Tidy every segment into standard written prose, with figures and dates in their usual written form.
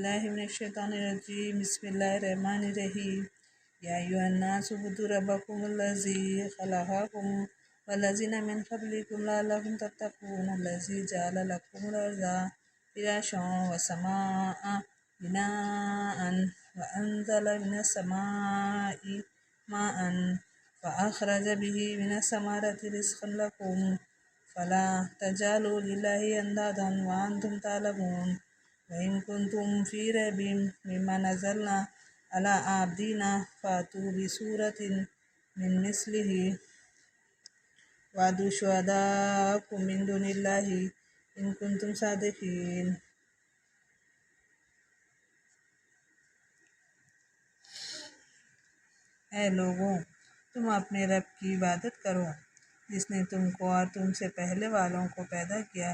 باللہ من الشیطان الرجیم بسم اللہ الرحمن الرحیم یا ایھا الناس اعبدوا ربکم الذی خلقکم والذین من قبلکم لعلکم تتقون الذی جعل لکم الارض فراشا والسماء بناء وانزل من السماء ماء فاخرج به من الثمرات رزقا لکم فلا تجعلوا للہ اندادا وانتم تعلمون وَإِن كُنتُمْ فِي رَيْبٍ مِّمَّا نَزَّلْنَا عَلَىٰ عَبْدِنَا فَأْتُوا بِسُورَةٍ مِّن مِّثْلِهِ وَادْعُوا شُهَدَاءَكُم مِّن دُونِ اللَّهِ إِن كُنتُمْ صَادِقِينَ۔ اے لوگوں، تم اپنے رب کی عبادت کرو جس نے تم کو اور تم سے پہلے والوں کو پیدا کیا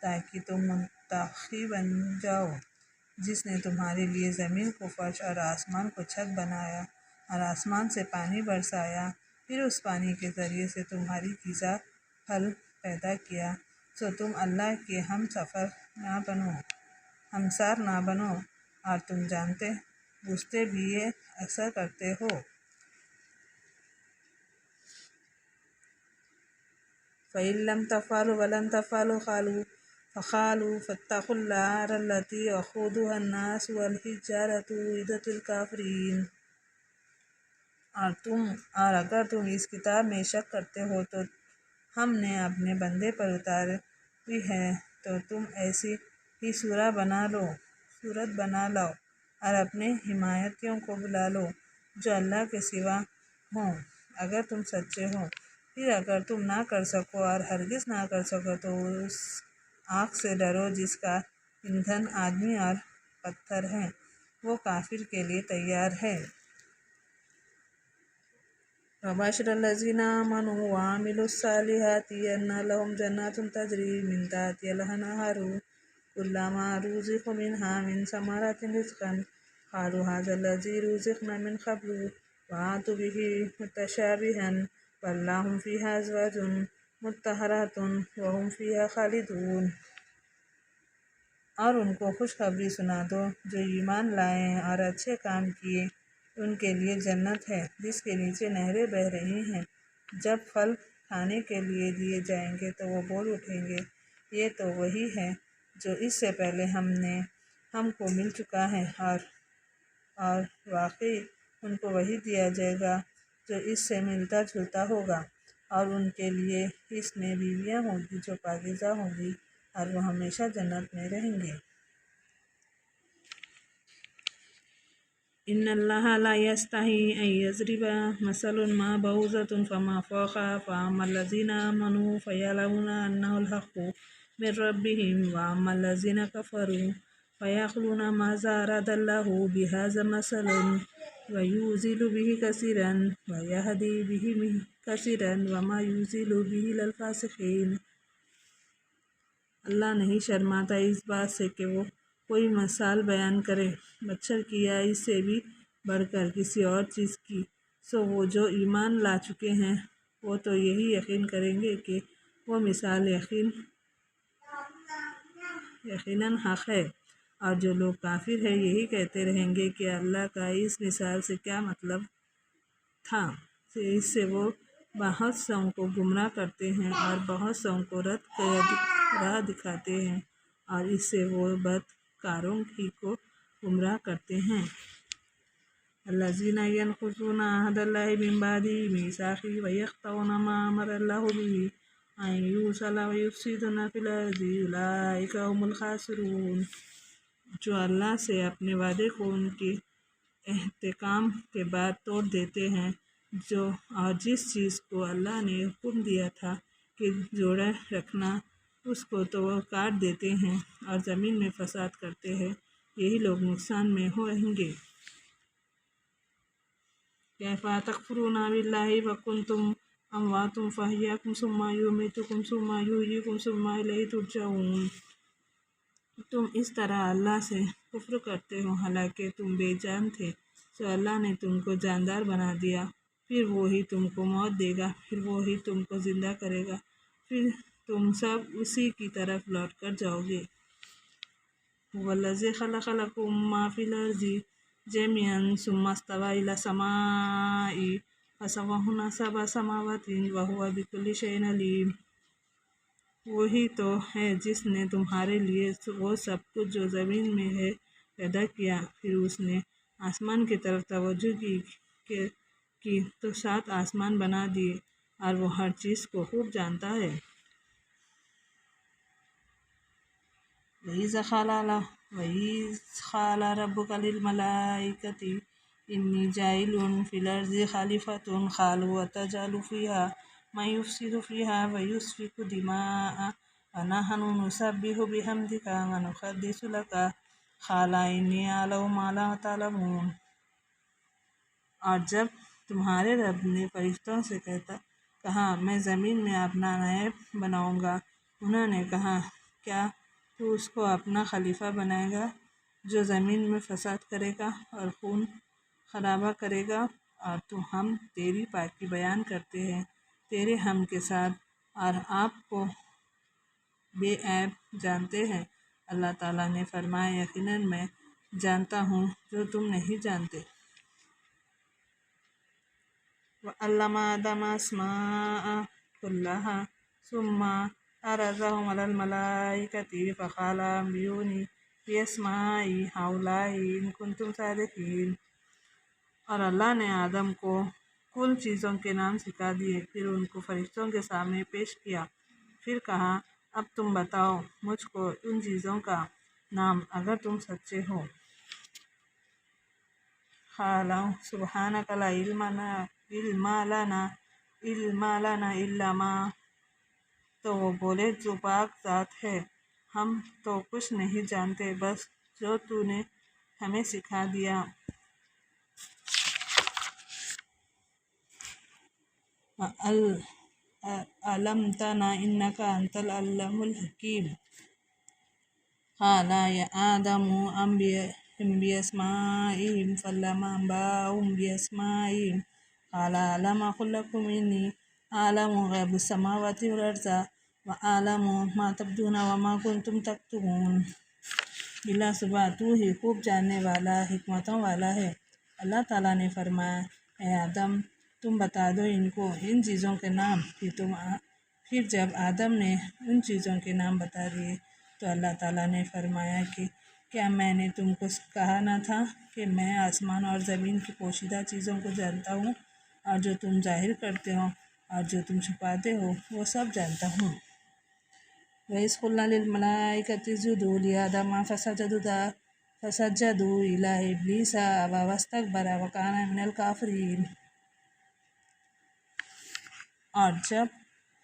تاکہ تم متقی بن جاؤ، جس نے تمہارے لیے زمین کو فرش اور آسمان کو چھت بنایا اور آسمان سے پانی برسایا، پھر اس پانی کے ذریعے سے تمہاری غذا پھل پیدا کیا، سو تم اللہ کے ہمسار نہ بنو اور تم جانتے بوجھتے بھی یہ اکثر کرتے ہو۔ فَإِن لَّمْ تَفْعَلُوا وَلَن تَفْعَلُوا فَاتَّقُوا النَّارَ الَّتِي وَقُودُهَا النَّاسُ وَالْحِجَارَةُ أُعِدَّتْ لِلْكَافِرِينَ۔ اور اگر تم اس کتاب میں شک کرتے ہو تو ہم نے اپنے بندے پر اتاری ہے، تو تم ایسی ہی صورت بنا لاؤ اور اپنے حمایتیوں کو بلا لو جو اللہ کے سوا ہوں اگر تم سچے ہو۔ پھر اگر تم نہ کر سکو اور ہرگز نہ کر سکو تو اس آگ سے ڈرو جس کا ایندھن آدمی اور پتھر ہے، وہ کافر کے لیے تیار ہے۔ وَبَشِّرِ الَّذِينَ آمَنُوا وَعَمِلُوا الصَّالِحَاتِ أَنَّ لَهُمْ جَنَّاتٍ تَجْرِي مِن تَحْتِهَا الْأَنْهَارُ كُلَّمَا رُزِقُوا مِنْهَا مِن ثَمَرَاتٍ رِزْقًا قَالُوا هَٰذَا الَّذِي رُزِقْنَا مِن قَبْلُ وَأَتَوْا بِهِ مُتَشَابِهًا بَل لَّهُمْ فِيهَا أَزْوَاجٌ مُطَهَّرَةٌ وَهُمْ فِيهَا خَالِدُونَ۔ اور ان کو خوشخبری سنا دو جو ایمان لائے اور اچھے کام کیے، ان کے لیے جنت ہے جس کے نیچے نہریں بہہ رہی ہیں، جب پھل کھانے کے لیے دیے جائیں گے تو وہ بول اٹھیں گے، یہ تو وہی ہے جو اس سے پہلے ہم کو مل چکا ہے، اور واقعی ان کو وہی دیا جائے گا جو اس سے ملتا جلتا ہوگا، اور ان کے لیے اس میں بیویاں ہوں گی جو پاکیزہ ہوں گی اور وہ ہمیشہ جنت میں رہیں گے۔ ان اللہ لا یستحی ان یضرب مثلا ما بعوضۃ فما فوقها فاما الذین آمنوا فیعلمون انہ الحق من ربہم واما الذین کفروا فیقولون ماذا اراد اللہ بہذا مثلا ویضل بہ کثیرا ویہدی بہ کثیرا وما یضل بہ الا الفاسقین۔ اللہ نہیں شرماتا اس بات سے کہ وہ کوئی مثال بیان کرے مچھر کی یا اس سے بھی بڑھ کر کسی اور چیز کی، سو وہ جو ایمان لا چکے ہیں وہ تو یہی یقین کریں گے کہ وہ مثال یقیناً حق ہے، اور جو لوگ کافر ہیں یہی کہتے رہیں گے کہ اللہ کا اس مثال سے کیا مطلب تھا، اس سے وہ بہت سوں کو گمراہ کرتے ہیں اور بہت سوں کو راہ دکھاتے ہیں، اور اس سے وہ بدکاروں ہی کو گمراہ کرتے ہیں۔ الذین ینقضون عہد اللہ من بعد میثاقہ ویقطعون ما امر اللہ بہ ان یوصل ویفسدون فی الارض اولئک ھم الخاسرون۔ جو اللہ سے اپنے وعدے کو ان کے احکام کے بعد توڑ دیتے ہیں، اور جس چیز کو اللہ نے حکم دیا تھا کہ جوڑے رکھنا اس کو تو وہ کاٹ دیتے ہیں اور زمین میں فساد کرتے ہیں، یہی لوگ نقصان میں رہیں گے۔ کیف تکفرون باللہ وکنتم امواتا فاحیاکم ثم یمیتکم ثم یحییکم ثم الیہ ترجعون۔ تم اس طرح اللہ سے کفر کرتے ہو حالانکہ تم بے جان تھے، سو اللہ نے تم کو جاندار بنا دیا، پھر وہی تم کو موت دے گا، پھر وہی تم کو زندہ کرے گا، پھر تم سب اسی کی طرف لوٹ کر جاؤ گے۔ والذی خلق لکم ما فی الارض جميعا ثم استوى إلى السماء فسواهن سبع سماوات وهو بكل شيء علیم۔ وہی تو ہے جس نے تمہارے لیے وہ سب کچھ جو زمین میں ہے پیدا کیا، پھر اس نے آسمان کی طرف توجہ کی تو 7 آسمان بنا دیے، اور وہ ہر چیز کو خوب جانتا ہے۔ وَإِذْ قَالَ رَبُّكَ لِلْمَلَائِكَةِ إِنِّي جَاعِلٌ فِي الْأَرْضِ خَلِيفَةً قَالُوا أَتَجْعَلُ فِيهَا مَن يُفْسِدُ فِيهَا وَيَسْفِكُ الدِّمَاءَ وَنَحْنُ نُسَبِّحُ بِحَمْدِكَ وَنُقَدِّسُ لَكَ قَالَ إِنِّي أَعْلَمُ مَا لَا تَعْلَمُونَ۔ اور جب تمہارے رب نے فرشتوں سے کہا میں زمین میں اپنا نائب بناؤں گا، انہوں نے کہا کیا تو اس کو اپنا خلیفہ بنائے گا جو زمین میں فساد کرے گا اور خون خرابہ کرے گا؟ اور تو ہم تیری پاکی بیان کرتے ہیں تیرے ہم کے ساتھ، اور آپ کو بے عیب جانتے ہیں۔ اللہ تعالیٰ نے فرمایا یقیناً میں جانتا ہوں جو تم نہیں جانتے۔ وَعَلَّمَ آدَمَ الْأَسْمَاءَ كُلَّهَا ثُمَّ عَرَضَهُمْ عَلَى الْمَلَائِكَةِ فَقَالَ أَنبِئُونِي بِأَسْمَاءِ هَؤُلَاءِ إِن كُنتُمْ صَادِقِينَ۔ اور اللہ نے آدم کو کل چیزوں کے نام سکھا دیے، پھر ان کو فرشتوں کے سامنے پیش کیا، پھر کہا اب تم بتاؤ مجھ کو ان چیزوں کا نام اگر تم سچے ہو۔ قَالَ سُبْحَانَكَ لَا عِلْمَ لَنَا إِلَّا مَا۔ تو وہ بولے جو پاک ذات ہے، ہم تو کچھ نہیں جانتے بس جو تو نے ہمیں سکھا دیا۔ عَلَمْتَنَا إِنَّكَ أَنْتَ الْعَلِيمُ الْحَكِيمُ۔ قَالَ يَا آدَمُ أَنْبِئْهُم بِأَسْمَائِهِمْ فَلَمَّا أَنْبَأَهُم بِأَسْمَائِهِمْ قَالَ أَلَمْ أَقُل لَّكُمْ إِنِّي أَعْلَمُ غَيْبَ السَّمَاوَاتِ وَالْأَرْضِ وَأَعْلَمُ مَا تُبْدُونَ وَمَا كُنتُمْ تَكْتُمُونَ۔ بلا شبہ تو ہی خوب جاننے والا، حکمتوں والا ہے۔ اللہ تعالیٰ نے فرمایا اے آدم تم بتا دو ان کو ان چیزوں کے نام۔ پھر جب آدم نے ان چیزوں کے نام بتا دیے تو اللہ تعالیٰ نے فرمایا کہ کیا میں نے تم کو کہا نہ تھا کہ میں آسمان اور زمین کی پوشیدہ چیزوں کو جانتا ہوں، اور جو تم ظاہر کرتے ہو اور جو تم چھپاتے ہو وہ سب جانتا ہوں۔ وَإِذْ قُلْنَا لِلْمَلَائِكَةِ اسْجُدُوا لِآدَمَ فَسَجَدُوا إِلَّا إِبْلِيسَ أَبَى وَاسْتَكْبَرَ وَكَانَ مِنَ الْكَافِرِينَ۔ اور جب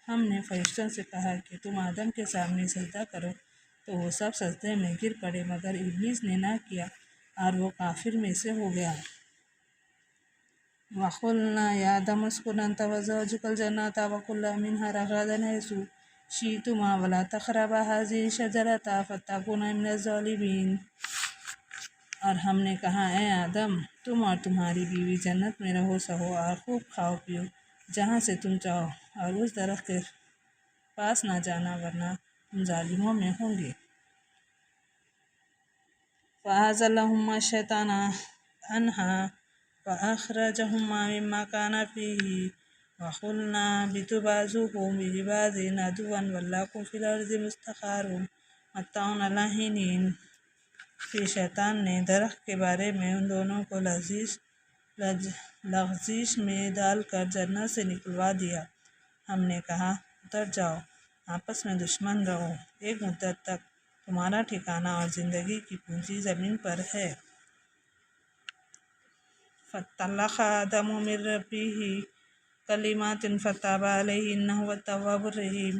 ہم نے فرشتوں سے کہا کہ تم آدم کے سامنے سجدہ کرو تو وہ سب سجدے میں گر پڑے مگر ابلیس نے نہ کیا اور وہ کافر میں سے ہو گیا۔ وَقُلْنَا يَا آدَمُ اسْكُنْ أَنْتَ وَزَوْجُكَ الْجَنَّةَ وَكُلَا مِنْهَا رَغَدًا حَيْثُ شِئْتُمَا وَلَا تَقْرَبَا هَٰذِهِ الشَّجَرَةَ فَتَكُونَا مِنَ الظَّالِمِينَ۔ اور ہم نے کہا اے آدم تم اور تمہاری بیوی جنت میں رہو سہو اور خوب کھاؤ پیو جہاں سے تم چاہو، اور اس درخت کے پاس نہ جانا ورنہ تم ظالموں میں ہوں گے۔ فَأَزَلَّهُمَا الشَّيْطَانُ عَنْهَا فَأَخْرَجَهُمَا مِمَّا كَانَا فِيهِ وَقُلْنَا اهْبِطُوا بَعْضُكُمْ لِبَعْضٍ عَدُوٌّ وَلَكُمْ فِي الْأَرْضِ مُسْتَقَرٌّ وَمَتَاعٌ إِلَىٰ حِینٍ۔ پھر شیطان نے درخت کے بارے میں ان دونوں کو لغزش میں ڈال کر جنت سے نکلوا دیا۔ ہم نے کہا اتر جاؤ، آپس میں دشمن رہو، ایک مدت تک تمہارا ٹھکانہ اور زندگی کی پونجی زمین پر ہے۔ فَاتَّلَقَ آدَمُ مِن رَّبِّهِ كَلِمَاتٍ فَتَابَ عَلَيْهِ إِنَّهُ هُوَ التَّوَّابُ الرَّحِيمُ۔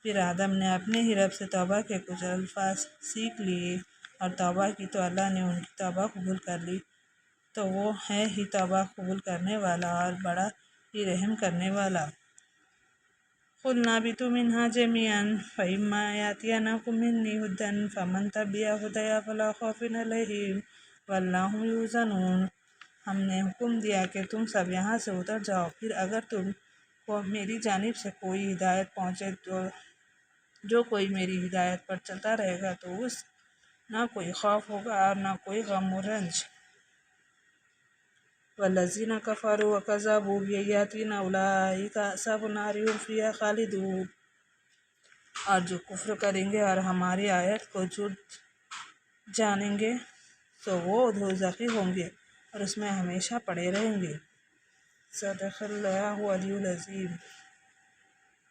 پھر آدم نے اپنے ہی رب سے توبہ کے کچھ الفاظ سیکھ لیے اور توبہ کی تو اللہ نے ان کی توبہ قبول کر لی، تو وہ ہے ہی توبہ قبول کرنے والا اور بڑا ہی رحم کرنے والا۔ قُلْنَا اهْبِطُوا مِنْهَا جَمِيعًا فَإِمَّا يَأْتِيَنَّكُم مِّنِّي هُدًى فَمَن تَبِعَ هُدَيَ فَلَا خَوْفٌ عَلَيْهِمْ وَلَا هُمْ يَحْزَنُونَ۔ ہم نے حکم دیا کہ تم سب یہاں سے اتر جاؤ، پھر اگر تم کو میری جانب سے کوئی ہدایت پہنچے تو جو کوئی میری ہدایت پر چلتا رہے گا تو اس نہ کوئی خوف ہوگا اور نہ کوئی غم و رنج۔ والذین کفروا وکذبوا بآیاتنا اولئک اصحاب النار هم فیہا خالدون۔ اور جو کفر کریں گے اور ہماری آیت کو جھوٹ جانیں گے تو وہ دوزخی ہوں گے اور اس میں ہمیشہ پڑے رہیں گے۔ صدق اللہ علی العظیم۔